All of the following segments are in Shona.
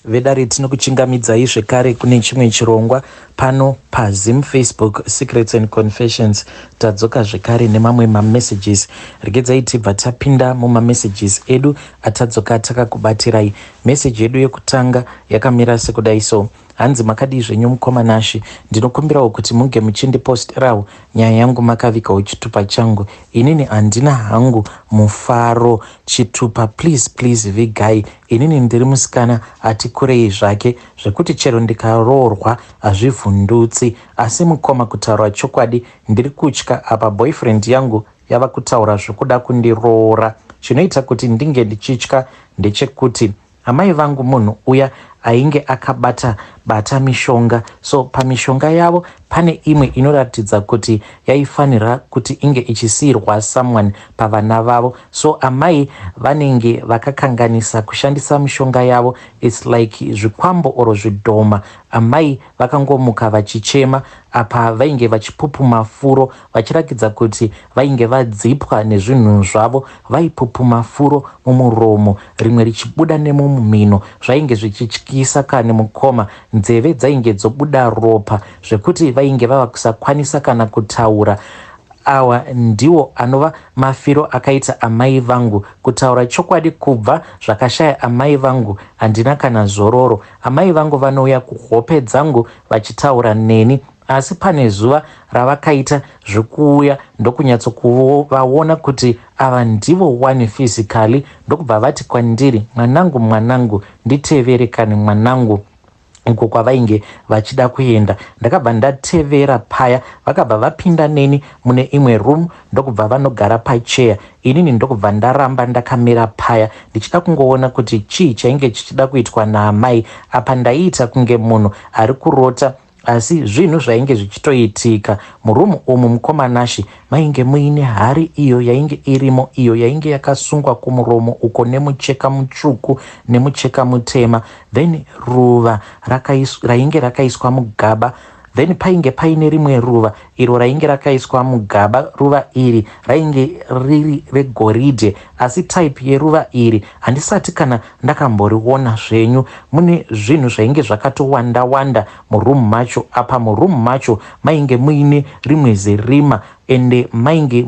vedare tinokuchingamidzai zvekare kune chimwe chirongwa pano paZim Facebook Secrets and Confessions. Tadzoka zvekare nemamwe mamessages. Regedzai tibva tapinda mumamessages edu atadzoka takakubatirai. Message yedu yekutanga yakamira sekudai so: hanzi makadi zvenyu mukomanashi, ndinokumbirawo kuti munge muchindiposterawo nyaya yangu makavikawo chitupa changu. Inini handina hangu mufaro chitupa, please vigai. Inini ndiri musikana ati kurei zvake zvekuti chero ndikaroorwa hazvivhundutsi, asi mukoma kutaura chokwadi ndiri kutya apa boyfriend yangu yava kutaura zvokuda kundiroora. Chinoita kuti ndinge ndichitya ndechekuti amai vangu munhu uya ainge akabata mishonga, so pamishonga yavo pane imwe inoratidza kuti yaifanira kuti inge ichisiyirwa someone pavana vavo, so amai vanenge vakakanganisa kushandisa mishonga yavo. It's like zvikwambo oro zvidhoma. Amai vakangomuka vachichema apa vainge vachipupuma furo vachirakidza kuti vainge vadzipwa nezvinhu zvavo. Vaipupuma furo mumuromo, rimwe richibuda nemumumhino, zvainge zvichityisa kane mukoma. Nzeve dzainge dzobuda ropa zvekuti vainge vava kusakwanisa kana kutaura. Awa ndiwo anova mafiro akaita amai vangu. Kutaura chokwadi kubva zvakashaya amai vangu handina kana zororo. Amai vangu vanouya kuhope dzangu vachitaura neni, asi pane zuva ravakaita zvekuuya ndokunyatsokuvaona kuti ava ndivo one physically, ndokubva vati kwandiri, mwanangu nditeverekane mwanangu, uko kwavainge vachida kuenda. Ndakabva ndatevera paya, vakabva vapinda neni mune imwe room ndokubva vanogara pacheya. Inini ndokubva ndaramba ndakamira paya ndichida kungoona kuti chii chainge chichida kuitwa naamai. Apa ndaiita kunge munhu ari kurota, asi zvinhu zvainge zvichitoitika. Murumu umu mukomanashi mainge muine hari iyo yainge irimo, iyo yainge yakasungwa kumuromo uko nemucheka mutsvuku nemucheka mutema, then ruva rainge rakaiswa mugaba, then painge paine rimwe ruva iro rainge rakaiswa mugaba. Ruva iri rainge riri regoridhe, asi type yeruva iri handisati kana ndakamboriona zvenyu. Mune zvinhu zvainge zvakatowanda murumu macho. Apa murumu macho mainge muine rimwe zerima, ende mainge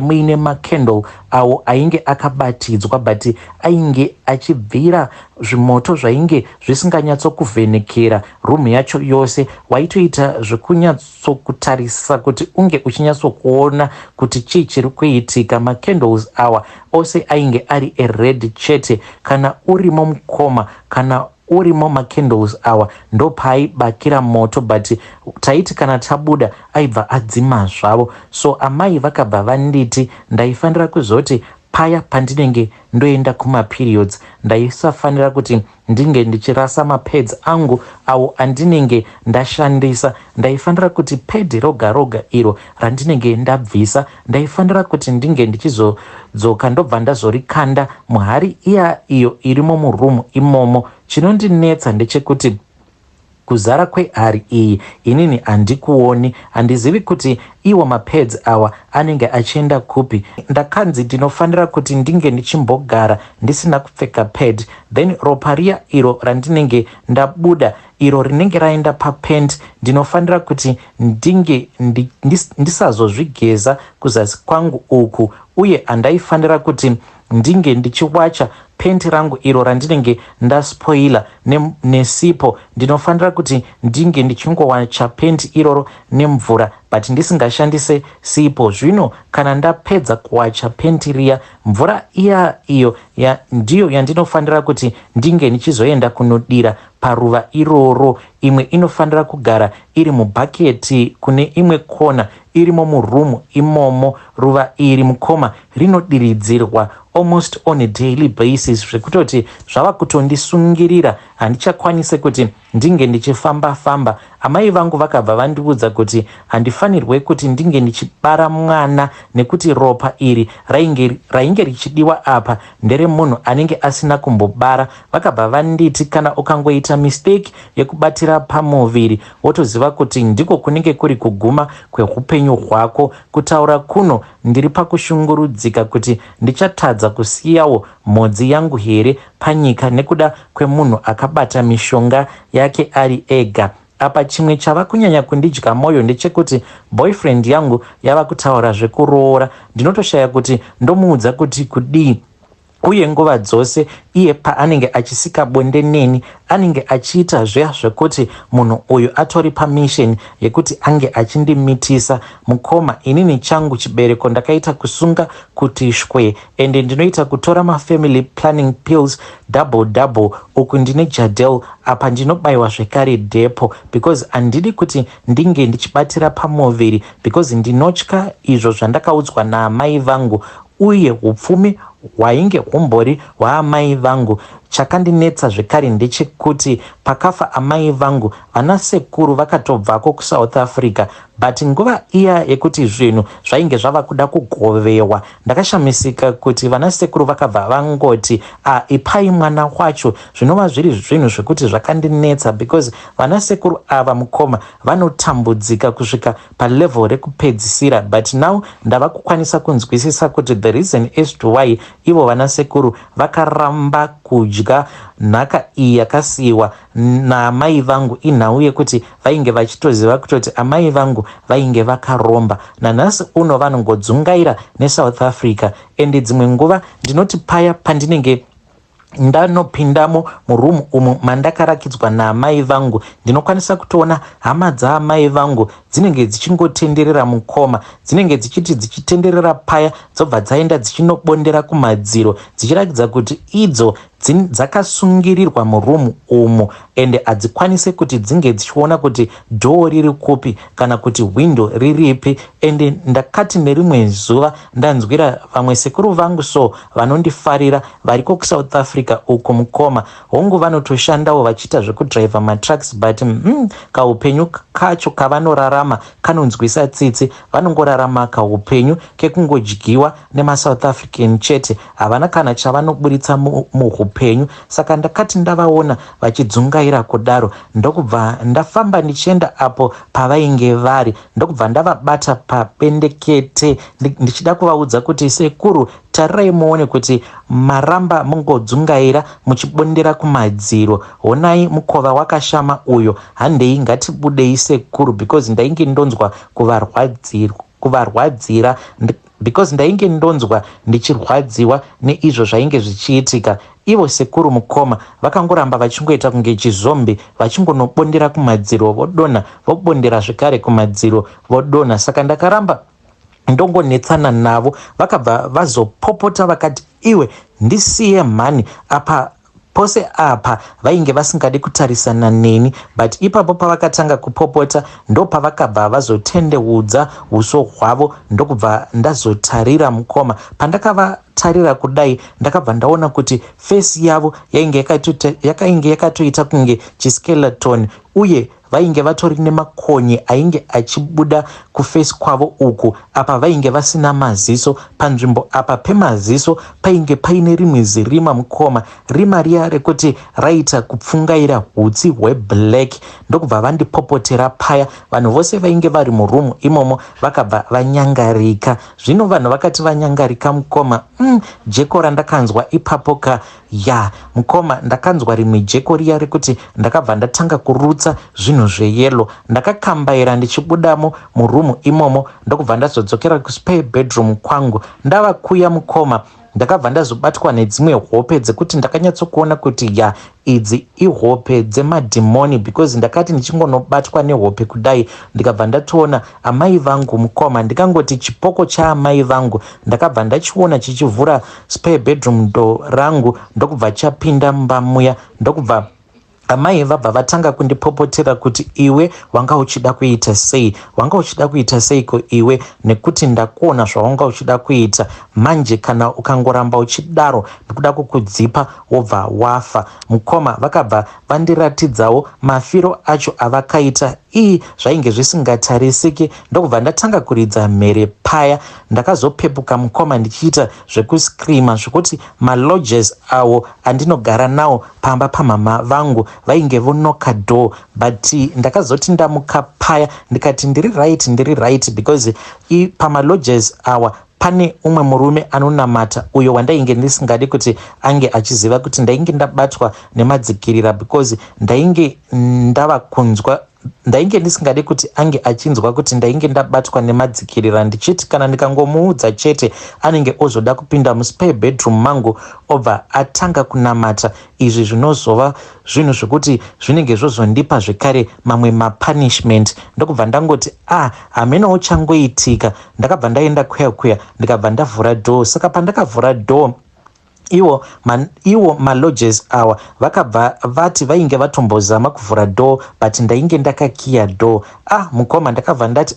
muine makendle awo ainge akabatidzwa, but ainge achibvira zvimoto zvainge zvisinganyatsokuvhenekera rumu yacho yose. Waitoita zvekunyatsokutarisa kuti unge uchinyatsokuona kuti chii chiri kuitika. Makendles awa ose ainge ari ered chete. Kana urimo mukoma, kana urimo makendles awa ndopaaibakira moto, but taiti kana tabuda aibva adzima zvavo. So amai vakabva vanditi ndaifanira kuzoti paya pandinenge ndoenda kumaperiods ndaisafanira kuti ndinge ndichirasa mapads angu awo andinenge ndashandisa. Ndaifanira kuti pedi roga iro randinenge ndabvisa ndaifanira kuti ndinge ndichizodzoka ndobva ndazorikanda muhari iyo irimo murumu imomo. Chinondinetsa ndechekuti kuzara kwehari iyi inini handikuoni, handizivi kuti iwo mapads awa anenge achienda kupi. Ndakanzi ndinofanira kuti ndinge ndichimbogara ndisina kupfeka pad, then ropa riya iro randinenge ndabuda iro rinenge raenda papend ndinofanira kuti ndinge ndisazozvigeza kuzasi kwangu uku, uye handaifanira kuti ndinge ndichiwacha penti rangu iro randinenge ndaspoila nesipo. Ndinofanira kuti ndinge ndichingowacha penti iroro nemvura, but ndisingashandise sipo. Zvino kana ndapedza kuwacha penti riya, mvura iyo ndiyo yandinofanira kuti ndinge ndichizoenda kunodira paruva iroro. Imwe inofanira kugara iri mubhaketi kune imwe kona irimo murumu imomo. Ruva iri mukoma rinodiridzirwa almost on a daily basis, zvekutoti zvava kutondisungirira handichakwanise kuti ndinge ndichifamba. Amai vangu vakabva vandiudza kuti handifanirwe kuti ndinge ndichibara mwana nekuti ropa iri rainge richidiwa apa ndere munhu anenge asina kumbobara. Vakabva vanditi kana ukangoita mistake yekubatira pamuviri wotoziva kuti ndiko kunenge kuri kuguma kweupenyu hwako. Kutaura kuno ndiri pakushungurudzika kuti ndichatadza kusiyawo mhodzi yangu here panyika nekuda kwemunhu akabata mishonga yake ari ega. Apa chimwe chava kunyanya kundidya mwoyo ndechekuti boyfriend yangu yava kutaura zvekuroora. Ndinotoshaya kuti ndomuudza kuti kudii, uye nguva dzose iye paanenge achisika bonde neni anenge achiita zvekuti munhu uyu atori pamisheni yekuti ange achindimitisa. Mukoma, inini changu chibereko ndakaita kusunga kuti shwe, ende ndinoita kutora mafamily planning pills double uku ndine Jadel, apa ndinobayiwa zvekare depo because handidi kuti ndinge ndichibatira pamuviri because ndinotya izvo zvandakaudzwa naamai vangu, uye upfumi hwainge humbori hwaamai vangu. Chakandinetsa zvekare ndechekuti pakafa amai vangu vana sekuru vakatobvako kuSouth Africa, but nguva iya yekuti zvinhu zvainge zvava kuda kugovewa ndakashamisika kuti vana sekuru vakabva vangoti ipai mwana wacho. Zvinova zviri zvinhu zvekuti zvakandinetsa because vana sekuru ava Mukoma vanotambudzika kusvika palevel rekupedzisira, but now ndava kukwanisa kunzwisisa kuti the reason as to why ivo vana sekuru vakaramba kudya nhaka iyi yakasiyiwa naamai vangu inhau yekuti vainge vachitoziva kutoti amai vangu vainge vakaromba. Nanhasi uno vanongodzungaira neSouth Africa, ende dzimwe nguva ndinoti paya pandinenge ndanopindamo murumu umu mandakarakidzwa naamai vangu ndinokwanisa kutoona hama dzaamai vangu dzinenge dzichingotenderera Mukoma, dzinenge dzichitenderera paya dzobva dzaenda dzichinobondera kumadziro dzichiratidza kuti idzo dzakasungirirwa murumu umu ende hadzikwanise kuti dzinge dzichiona kuti dhoo riri kupi kana kuti hwindo riripi. Ende ndakati nerimwe zuva ndanzwira vamwe sekuru vangu so vanondifarira variko kuSouth Africa uko Mukoma, hongu vanotoshandawo vachiita zvekudhiraivha matrucks, but kaupenyu kacho kavanorarama kanonzwisa tsitsi. Vanongorarama kaupenyu kekungodyiwa nemaSouth African chete, havana kana chavanoburitsa muhupenyu. Saka ndakati ndavaona vachidzungaira kudaro ndokubva ndafamba ndichienda apo pavainge vari, ndokubva ndavabata papendekete ndichida kuvaudza kuti sekuru, tarirai muone kuti maramba mungodzungaira muchibondera kumadziro. Honai mukova wakashama uyo, handei ngatibudei sekuru, because ndainge ndonzwa kuvarwadzira because ndainge ndonzwa ndichirwadziwa neizvo zvainge zvichiitika. Ivo sekuru Mukoma vakangoramba vachingoita kunge chizombi, vachingonobondera kumadziro vodonha, vobondera zvekare kumadziro vodonha. Saka ndakaramba ndongonetsana navo, vakabva vazopopota vakati iwe ndisiye mhani apa. Pose apa vainge vasingadi kutarisana neni, but ipapo pavakatanga kupopota ndo pavakabva vazotendeudza uso hwavo, ndokubva ndazotarira Mukoma. Pandakavatarira kudai ndakabva ndaona kuti fesi yavo yainge yakatoita kunge chiskeleton, uye vainge vatori nemakonye ainge achibuda kufesi kwavo uku. Apa vainge vasina maziso, panzvimbo apa pemaziso painge paine rimwe zirima Mukoma, rima riya rekuti raita kupfungaira hutsi hweblack. Ndokubva vandipopotera paya, vanhu vose vainge vari murumu imomo vakabva vanyangarika. Zvino vanhu vakati vanyangarika Mukoma, jeko randakanzwa ipapo Mukoma, ndakanzwa rimwe jeko riya rekuti ndakabva ndatanga kurutsa zvinhu zveyelo. Ndakakambaira ndichibudamo murumu imomo ndokubva ndazodzokera kuspare bedroom kwangu. Ndava kuya Mukoma, ndakabva ndazobatwa nedzimwe hope dzekuti ndakanyatsokuona kuti idzi ihope dzemadhimoni, because ndakati ndichingonobatwa nehope kudai ndikabva ndatoona amai vangu Mukoma, ndikangoti chipoko chaamai vangu ndakabva ndachiona chichivhura spare bedroom door rangu ndokubva chapinda mumba muya. Ndokubva amai vabva vatanga kundipopotera kuti iwe wanga uchida kuita sei, wanga uchida kuita seiko iwe, nekuti ndakuona zvawanga uchida kuita. Manje kana ukangoramba uchidaro ndikuda kukudzipa wobva wafa. Mukoma, vakabva vandiratidzawo mafiro acho avakaita zvainge zvisingatarisiki. Ndokubva ndatanga kuridza mhere paya. Ndakazopepuka Mukoma ndichiita zvekuskirima zvekuti malodges awo andinogara nawo pamba pamama vangu vainge vonoka door, but ndakazoti ndamuka paya ndikati ndiri right because pamalodges awa pane umwe murume anonamata uyo wandainge ndisingadi kuti ange achiziva kuti ndainge ndabatwa nemadzikirira because ndainge ndava kunzwa ndainge ndisingade kuti ange achinzwa kuti ndainge ndabatwa nemadzikirira ndichiti kana ndikangomuudza chete anenge ozoda kupinda muspare bedroom mangu obva atanga kunamata. Izvi zvinozova zvinhu zvokuti zvinenge zvozondipa zvekare mamwe mapunishment ndokubva ndangoti hamena uchangoitika. Ndakabva ndaenda kuya ndikabva ndavhura door. Saka pandakavhura door iwo malodges awa vakabva vati vainge vatombozama kuvhura door but ndainge ndakakiya door. Mukoma ndakabva ndati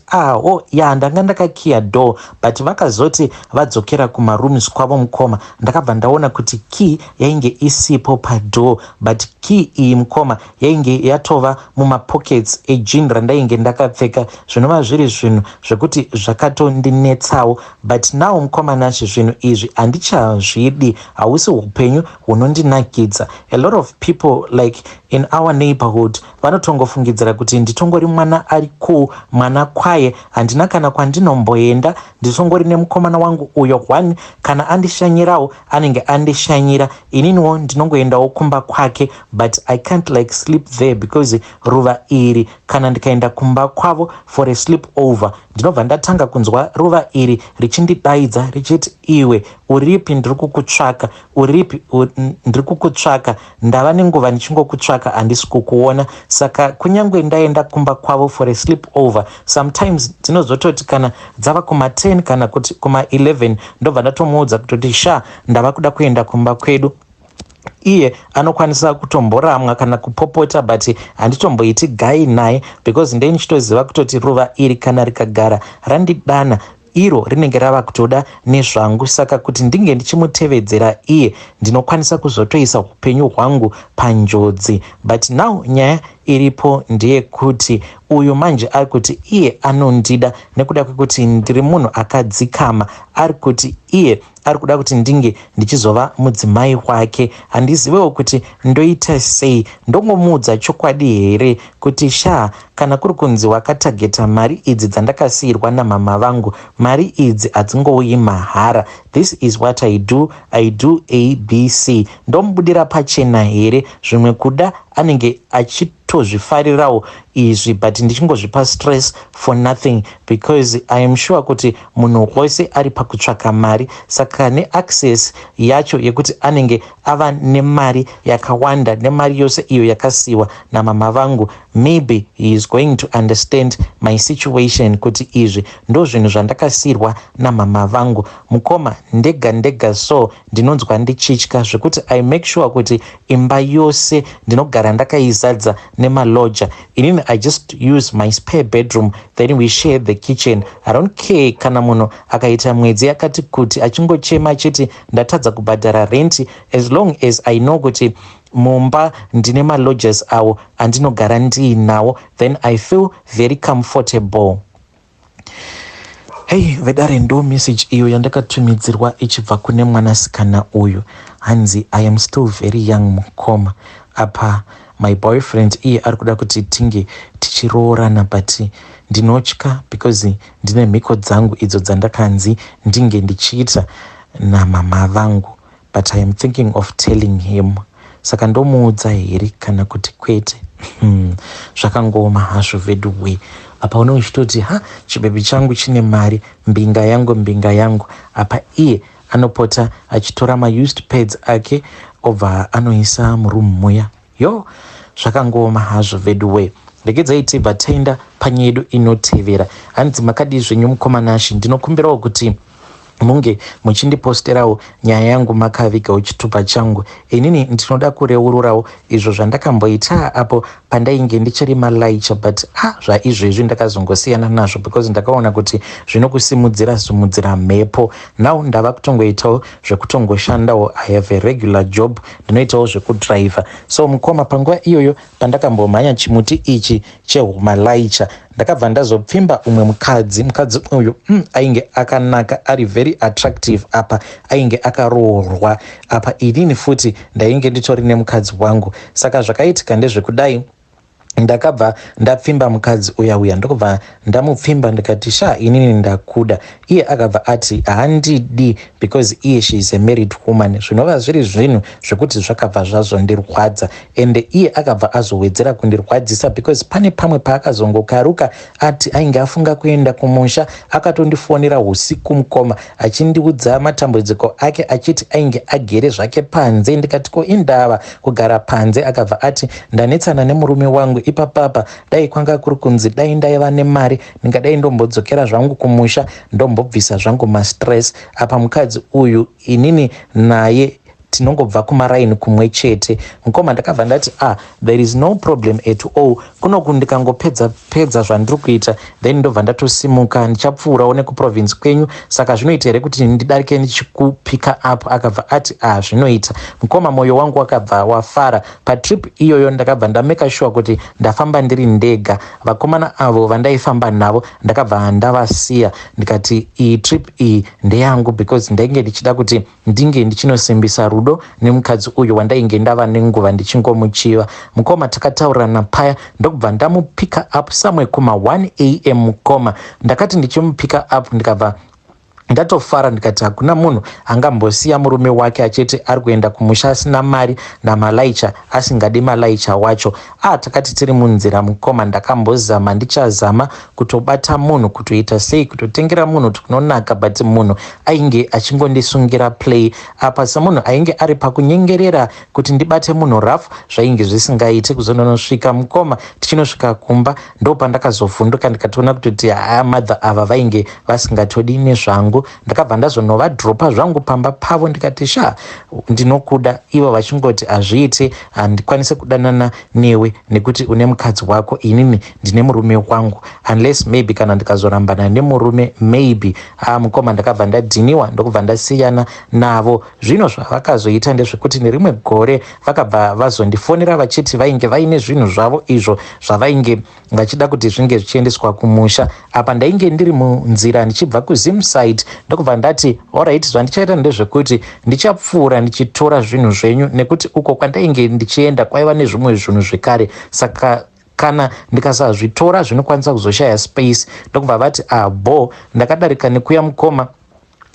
ndanga ndakakiya door but vakazoti vadzokera kumarooms kwavo mukoma ndakabva ndaona kuti key yainge isipo padoor but key iyi mukoma yainge yatova mumapockets ejini randainge ndakapfeka. Zvinova zviri zvinhu zvekuti zvakatondinetsawo but now mukoma nacho zvinhu izvi handichazvidi, hausi upenyu hunondinakidza. A lot of people like in our neighborhood vanotongofungidzira kuti nditongori mwana ari cool, mwana kwaye, handina kana kwandinomboenda, nditongori nemukomana wangu uyo one, kana andishanyirawo anenge andishanyira, ininiwo ndinongoendawo kumba kwake but I can't like sleep there because ruva iri kana ndikaenda kumba kwavo for a sleep over ndinobva ndatanga kunzwa ruva iri richindidaidza richiti iwe uripi, ndiri kukutsvaka, uripi, ndiri kukutsvaka, ndava nenguva ndichingokutsvaka handisi kukuona. Saka kunyange ndaenda kumba kwavo for a sleep over sometimes dzinozototi kana dzava kuma10 kana kuti kuma11 ndobva ndatomuudza kutoti ndava kuda kuenda kumba kwedu. Iye anokwanisa kutomboramwa kana kupopota but handitomboiti gai naye because ndenichitoziva kutoti ruva iri kana rikagara randidana iro rinenge rava kutoda nezvangu. Saka kuti ndinge ndichimutevedzera iye ndinokwanisa kuzotoisa upenyu hwangu panjodzi. But now nyaya iripo ndeye kuti uyu manje ari kuti iye anondida nekuda kwekuti ndiri munhu akadzikama, ari kuti iye ari kuda kuti ndinge ndichizova mudzimai wake. Handizivewo kuti ndoita sei, ndongomuudza chokwadi here kuti kana kuri kunzi wakatageta mari idzi dzandakasiyirwa namama vangu, mari idzi hadzingouyi mahara. This is what I do ABC. Ndomubudira pachena here, zvimwe kuda anenge achitozvifarirawo izvi but ndichingozvipa stress for nothing because I am sure kuti munhu wose ari pakutsvaka mari. Saka neaccess yacho yekuti anenge ava nemari yakawanda, nemari yose iyo yakasiyiwa namama vangu, maybe he is going to understand my situation kuti izvi ndo zvinhu zvandakasiyirwa namama vangu. Mukoma ndega so ndinonzwa ndichitya zvekuti I make sure kuti imba yose ndinogara ndakaizadza nemaloja. Inini I just use my spare bedroom then we share the kitchen. I don't care kana munhu akaita mwedzi yakati kuti achingochema achiti ndatadza kubhadhara renti, as long as I know kuti mumba ndine malodges awo andinogara ndiinawo then I feel very comfortable. Hey vedare, ndo message iyo yandakatumidzirwa ichibva kune mwanasikana uyu. Hanzi I am still very young mukoma. Apa my boyfriend iye ari kuda kuti tinge tichiroorana but ndinotya because ndine mhiko dzangu idzo dzandakanzi ndinge ndichiita namama vangu but I am thinking of telling him. Saka ndomuudza here kana kuti kwete? Zvakangoma hazvo veduwe. Apa uno uchitoti chibebi changu chine mari, mbinga yangu. Apa iye anopota achitora ma-used pads ake obva anoisa muroom muya. Zvakangoma hazvo veduwe. Regedzai tibva taenda panyedu inotevera. Hanzi makadi zvenyu mukomanashi, ndinokumbirawo kuti munge muchindiposterawo nyaya yangu makavigawo chitupa changu. Inini ndinoda kureururawo izvo zvandakamboita apo pandainge ndichiri malaicha but zvaizvezvi ndakazongosiyana nazvo because ndakaona kuti zvinokusimudzira mhepo. Now ndava kutongoitawo zvekutongoshandawo. I have a regular job, ndinoitawo zvekudriver. So mukoma, panguva iyoyo pandakambomhanya chimuti ichi chehumalaicha ndakabva ndazopfimba umwe mukadzi uyu ainge akanaka, ari very attractive. Apa ainge akaroorwa. Apa inini futi ndainge nditori nemukadzi wangu. Saka zvakaitika ndezvekudai ndakabva ndapfimba mukadzi uya ndokubva ndamupfimba ndikati inini ndakuda. Iye akabva ati handidi because iye she is a married woman. Zvinova zviri zvinhu zvekuti zvakabva zvazondirwadza, ende iye akabva azowedzera kundirwadzisa because pane pamwe paakazongokaruka ati ainge afunga kuenda kumusha. Akatondifonera usiku mukoma achindiudza matambudziko ake achiti ainge agere zvake panze. Ndikati ko indava kugara panze? Akabva ati ndanetsana nemurume wangu ipapapa, dai kwanga kuri kunzi dai ndaiva nemari ndingadai ndombodzokera zvangu kumusha ndombobvisa zvangu mastress. Apa mukadzi uyu inini naye tinongobva kumaraini kumwe chete. Mukoma ndakabva ndati there is no problem at all. Kunoku ndikangopedza zvandiri kuita then ndobva ndatosimuka ndichapfuurawo nekuprovince kwenyu, saka zvinoita here kuti ndidarike ndichikupika up? Akabva ati zvinoita. Mukoma mwoyo wangu wakabva wafara. Patrip iyoyo ndakabva ndameka sure kuti ndafamba ndiri ndega. Vakomana avo vandaifamba navo ndakabva ndavasiya, ndikati iyi trip iyi ndeyangu because ndainge ndichida kuti ndinge ndichinosimbisa rudo nemukadzi uyu wandainge ndava nenguva ndichingomuchiva. Mukoma takataurana paya ndokubva ndamupika up somewhere kuma 1 am. Mukoma ndakati ndichimupika up ndikabva ndatofara ndikati hakuna munhu angambosiya murume wake achiti ari kuenda kumusha asina mari namalaicha asingadi malaicha wacho. Takati tiri munzira mukoma ndakambozama ndichazama kutobata munhu, kutoita sei kutotengera munhu tukunonaka, but munhu ainge achingondisungira play. Apa semunhu ainge ari pakunyengerera kuti ndibate munhu rafu zvainge zvisingaiti. Kuzononosvika mukoma tichinosvika kumba ndopandakazovhunduka ndikatoona kutoti madha ava vainge vasingatodi nezvangu. Ndakabva ndazonovadropa zvangu pamba pavo ndikati ndinokuda. Ivo vachingoti hazviite, handikwanise kudanana newe nekuti une mukadzi wako, inini ndine murume wangu, unless maybe kana ndikazorambana nemurume maybe. Mukoma ndakabva ndadhiniwa ndokubva ndasiyana navo. Zvino zvavakazoita ndezvekuti nerimwe gore vakabva vazondifonera vachiti vainge vaine zvinhu zvavo izvo zvavainge vachida kuti zvinge zvichiendeswa kumusha. Apa ndainge ndiri munzira ndichibva kuZimside ndokubva ndati alright, zvandichaita ndezvekuti ndichapfuura ndichitora zvinhu zvenyu nekuti uko kwandainge ndichienda kwaiva nezvimwe zvinhu zvekare, saka kana ndikasazvitora zvinokwanisa kuzoshaya space. Ndokubva vati ndakadarika nekuya Mukoma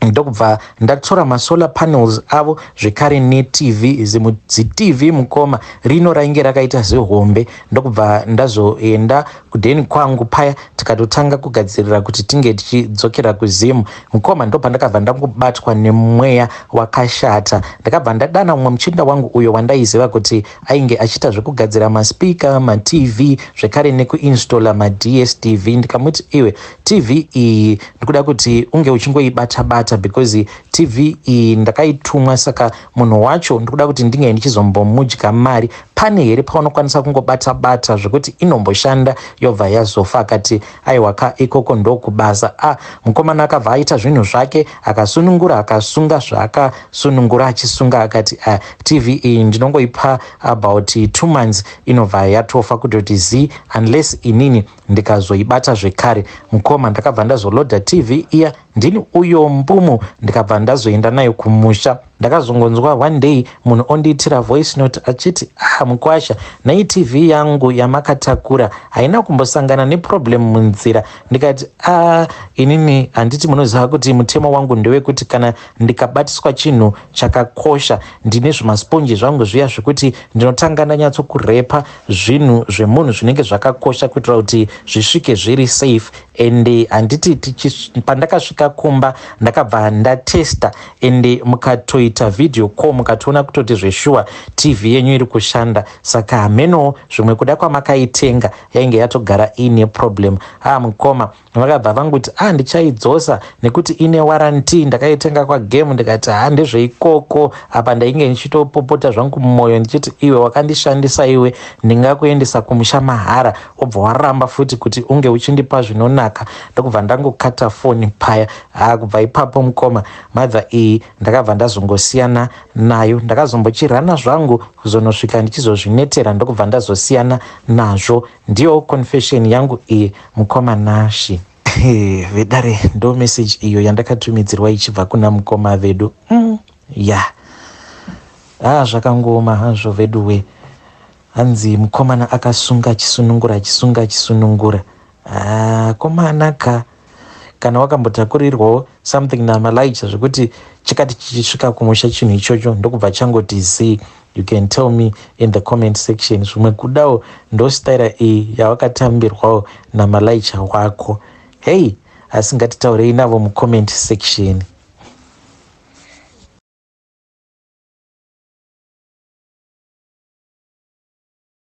ndokubva ndatora masolar panels avo zvekare neTV, zitv Mukoma rino rainge rakaita zihombe. Ndokubva ndazoenda kudheni kwangu paya tikatotanga kugadzirira kuti tinge tichidzokera kuZimu. Mukoma ndopandakabva ndangobatwa nemweya wakashata. Ndakabva ndadana mumwe muchinda wangu uyo wandaiziva kuti ainge achiita zvekugadzira maspika, maTV zvekare nekuinstalla maDSTV. Ndikamuti iwe TV iyi ndikuda kuti unge uchingoibata because TV iyi ndakaitumwa, saka munhu wacho ndikuda kuti ndinge ndichizombomudya mari. Pane here paunokwanisa kungobata zvekuti inomboshanda yobva yazofa? Akati aiwa ikoko ndokubasa. Mukomana akabva aita zvinhu zvake akasunungura akasunga zvaakasunungura achisunga. Akati TV iyi ndinongoipa about 2 months inobva yatofa kutoti unless inini ndikazoibata zvekare. Mukoma ndakabva ndazolodha TV iya ndini uyo mbumu ndikabva ndazoenda nayo kumusha. Ndakazongonzwa one day munhu ondiitira voice note achiti Mukwasha, nai TV yangu yamakatakura haina kumbosangana neproblem munzira. Ndikati inini handiti munoziva kuti mutemo wangu ndewekuti kana ndikabatiswa chinhu chakakosha ndine zvimasponji zvangu zviya zvekuti ndinotanga ndanyatsokurepa zvinhu zvemunhu zvinenge zvakakosha kuitira kuti zvisvike zviri safe. Ende handiti pandakasvika kumba ndakabva ndatesta ende mukatoita video call mukatoona kutoti zveshuwa TV yenyu iri kushanda. Saka hameno zvimwe kuda kwamakaitenga yainge yatogara ine problem. Mukoma vakabva vanguti ndichaidzosa nekuti ine warranty. Ndakaitenga kwagame ndikati ndezveikoko. Apa ndainge ndichitopopota zvangu mumwoyo ndichiti iwe wakandishandisa iwe ndingakuendesa kumusha mahara obva waramba futi kuti unge uchindipa zvinonaka. Ndokubva ndangokata foni paya. Kubva ipapo Mukoma madha iyi ndakabva ndazongosiyana nayo. Ndakazombochirana zvangu kuzonosvika ndichizozvinetera ndokubva ndazosiyana nazvo. Ndiyo confession yangu iyi Mukoma Nashi. Vedare ndo message iyo yandakatumidzirwa ichibva kuna mukoma vedu. Zvakangoma hazvo veduwe. hanzi mukomana akasunga chisunungura. Komana kana wakambotakurirwawo something naMalaika zvekuti chikati chichisvika kumusha chinhu ichocho ndokubva changoti zii, you can tell me in the comment section. Zvimwe kudawo ndostaira iyi yawakatambirwawo naMalaika wako. Hey, asi ngatitaurei navo mucomment section.